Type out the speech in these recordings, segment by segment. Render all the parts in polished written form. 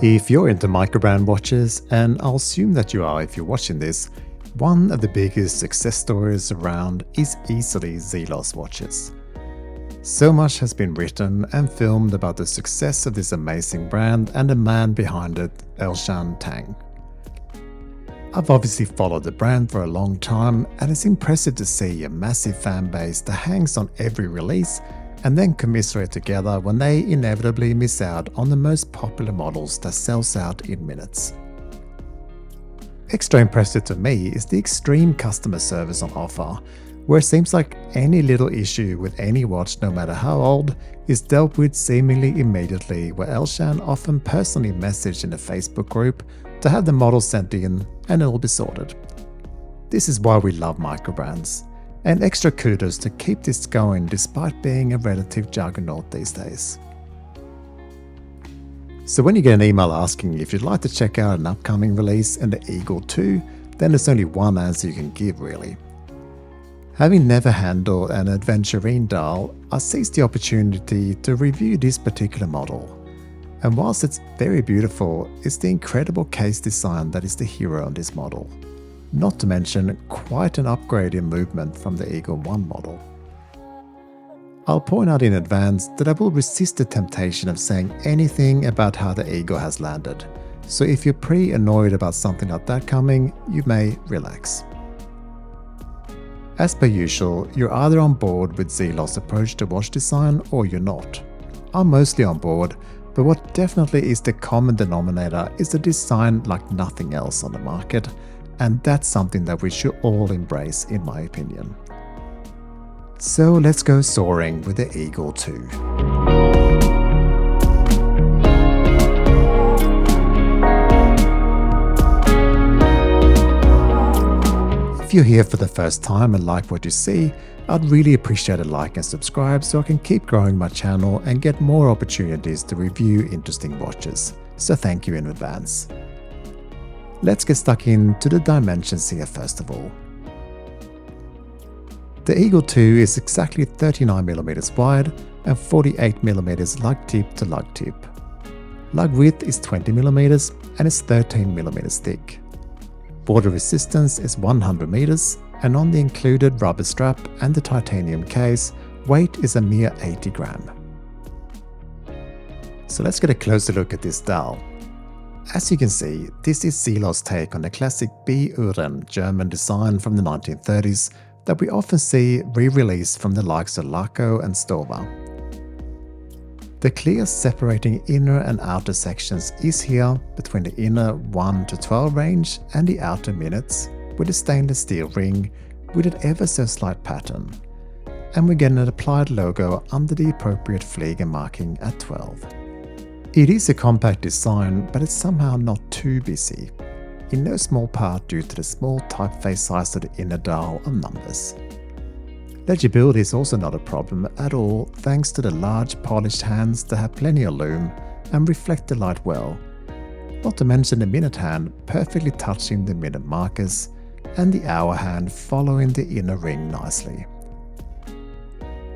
If you're into microbrand watches, and I'll assume that you are if you're watching this, one of the biggest success stories around is easily Zelos watches. So much has been written and filmed about the success of this amazing brand and the man behind it, Elshan Tang. I've obviously followed the brand for a long time, and it's impressive to see a massive fan base that hangs on every release and then commiserate together when they inevitably miss out on the most popular models that sells out in minutes. Extra impressive to me is the extreme customer service on offer, where it seems like any little issue with any watch, no matter how old, is dealt with seemingly immediately, where Elshan often personally messaged in a Facebook group to have the model sent in and it'll be sorted. This is why we love microbrands. And extra kudos to keep this going despite being a relative juggernaut these days. So when you get an email asking if you'd like to check out an upcoming release in the Eagle 2, then there's only one answer you can give really. Having never handled an aventurine dial, I seized the opportunity to review this particular model. And whilst it's very beautiful, it's the incredible case design that is the hero of this model. Not to mention quite an upgrade in movement from the Eagle 1 model. I'll point out in advance that I will resist the temptation of saying anything about how the Eagle has landed, so if you're pretty annoyed about something like that coming, you may relax. As per usual, you're either on board with Zelos' approach to watch design or you're not. I'm mostly on board, but what definitely is the common denominator is the design like nothing else on the market, and that's something that we should all embrace in my opinion. So let's go soaring with the Eagle 2. If you're here for the first time and like what you see, I'd really appreciate a like and subscribe so I can keep growing my channel and get more opportunities to review interesting watches. So thank you in advance. Let's get stuck into the dimensions here first of all. The Eagle 2 is exactly 39mm wide and 48mm lug tip to lug tip. Lug width is 20mm and is 13mm thick. Water resistance is 100 meters, and on the included rubber strap and the titanium case, weight is a mere 80 gram. So let's get a closer look at this dial. As you can see, this is Zelos' take on the classic B-Uhren German design from the 1930s that we often see re-released from the likes of Laco and Stova. The clear separating inner and outer sections is here between the inner 1 to 12 range and the outer minutes, with a stainless steel ring with an ever so slight pattern. And we get an applied logo under the appropriate Flieger marking at 12. It is a compact design, but it's somehow not too busy, in no small part due to the small typeface size of the inner dial of numbers. Legibility is also not a problem at all thanks to the large polished hands that have plenty of lume and reflect the light well, not to mention the minute hand perfectly touching the minute markers and the hour hand following the inner ring nicely.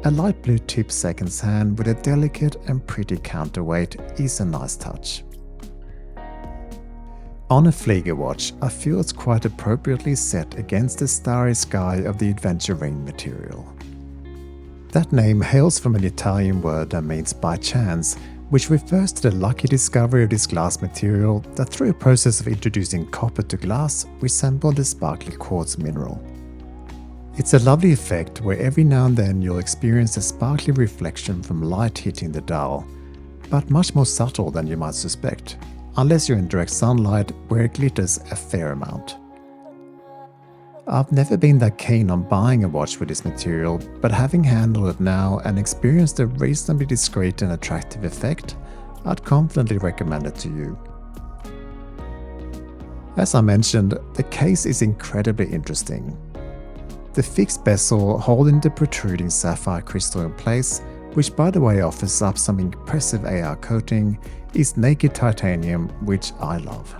A light blue tip seconds hand with a delicate and pretty counterweight is a nice touch. On a Flieger watch, I feel it's quite appropriately set against the starry sky of the adventure ring material. That name hails from an Italian word that means by chance, which refers to the lucky discovery of this glass material that through a process of introducing copper to glass resembled the sparkly quartz mineral. It's a lovely effect where every now and then you'll experience a sparkly reflection from light hitting the dial, but much more subtle than you might suspect, unless you're in direct sunlight where it glitters a fair amount. I've never been that keen on buying a watch with this material, but having handled it now and experienced a reasonably discreet and attractive effect, I'd confidently recommend it to you. As I mentioned, the case is incredibly interesting. The fixed bezel holding the protruding sapphire crystal in place, which by the way offers up some impressive AR coating, is naked titanium, which I love.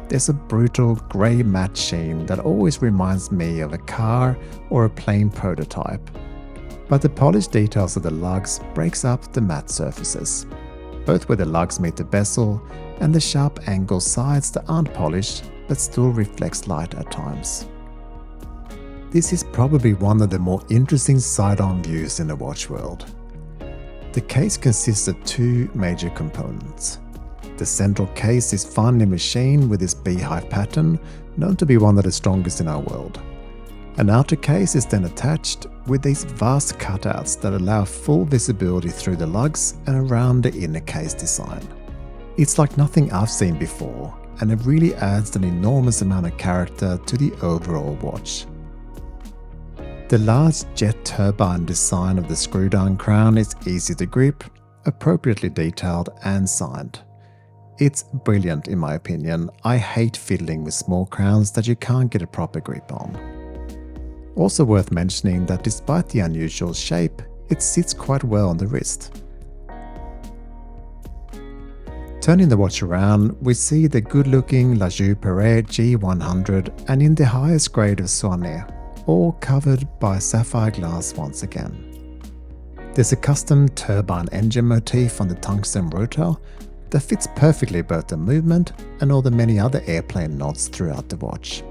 There's a brutal grey matte sheen that always reminds me of a car or a plane prototype, but the polished details of the lugs breaks up the matte surfaces, both where the lugs meet the bezel and the sharp angle sides that aren't polished but still reflects light at times. This is probably one of the more interesting side-on views in the watch world. The case consists of two major components. The central case is finely machined with this beehive pattern, known to be one of the strongest in our world. An outer case is then attached with these vast cutouts that allow full visibility through the lugs and around the inner case design. It's like nothing I've seen before, and it really adds an enormous amount of character to the overall watch. The large jet turbine design of the screw-down crown is easy to grip, appropriately detailed and signed. It's brilliant in my opinion. I hate fiddling with small crowns that you can't get a proper grip on. Also worth mentioning that despite the unusual shape, it sits quite well on the wrist. Turning the watch around, we see the good-looking La Joux Perret G100 and in the highest grade of Soigné, all covered by sapphire glass once again. There's a custom turbine engine motif on the tungsten rotor that fits perfectly both the movement and all the many other airplane nods throughout the watch.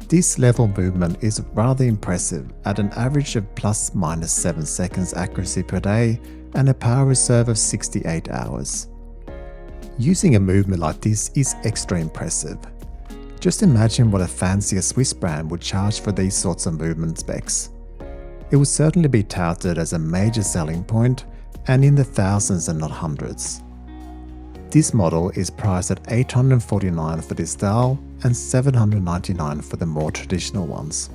This level movement is rather impressive at an average of ±7 seconds accuracy per day and a power reserve of 68 hours. Using a movement like this is extra impressive. Just imagine what a fancier Swiss brand would charge for these sorts of movement specs. It would certainly be touted as a major selling point and in the thousands and not hundreds. This model is priced at $849 for this dial and $799 for the more traditional ones.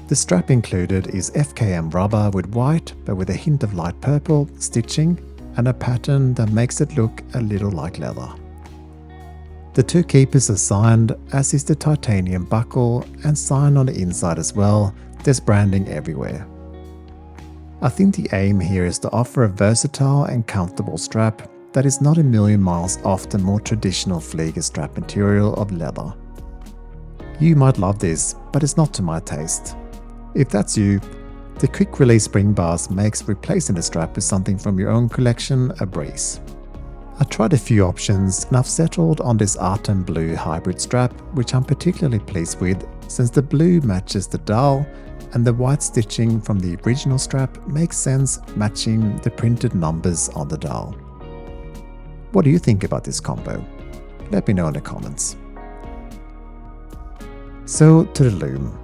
The strap included is FKM rubber with white but with a hint of light purple stitching and a pattern that makes it look a little like leather. The two keepers are signed, as is the titanium buckle, and signed on the inside as well. There's branding everywhere. I think the aim here is to offer a versatile and comfortable strap that is not a million miles off the more traditional Flieger strap material of leather. You might love this, but it's not to my taste. If that's you, the quick release spring bars makes replacing the strap with something from your own collection a breeze. I tried a few options and I've settled on this Artem Blue hybrid strap, which I'm particularly pleased with since the blue matches the dial and the white stitching from the original strap makes sense matching the printed numbers on the dial. What do you think about this combo? Let me know in the comments. So to the Lume,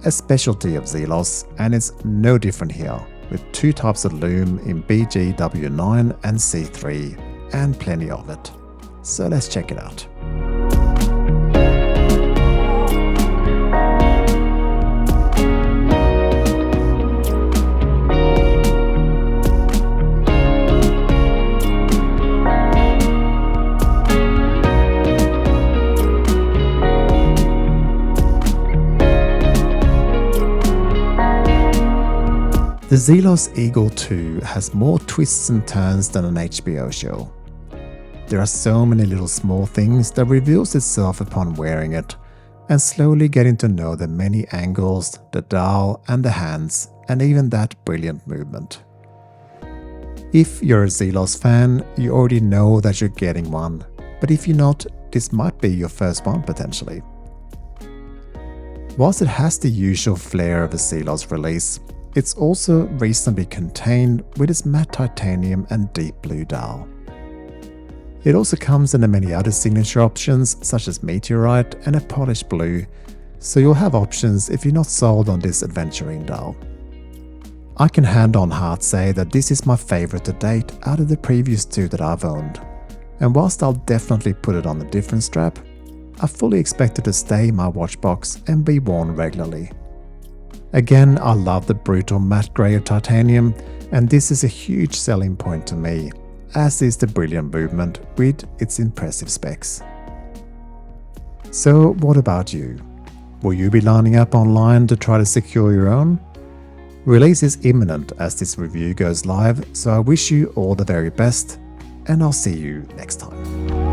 a specialty of Zelos, and it's no different here, with two types of Lume in BG W9 and C3, and plenty of it. So let's check it out. The Zelos Eagle 2 has more twists and turns than an HBO show. There are so many little small things that reveals itself upon wearing it, and slowly getting to know the many angles, the dial and the hands, and even that brilliant movement. If you're a Zelos fan, you already know that you're getting one, but if you're not, this might be your first one potentially. Whilst it has the usual flair of a Zelos release, it's also reasonably contained with its matte titanium and deep blue dial. It also comes in many other signature options such as meteorite and a polished blue, so you'll have options if you're not sold on this adventuring dial. I can hand on heart say that this is my favorite to date out of the previous two that I've owned, and whilst I'll definitely put it on a different strap, I fully expect it to stay in my watch box and be worn regularly. Again, I love the brutal matte grey of titanium, and this is a huge selling point to me, as is the brilliant movement with its impressive specs. So what about you? Will you be lining up online to try to secure your own? Release is imminent as this review goes live, so I wish you all the very best, and I'll see you next time.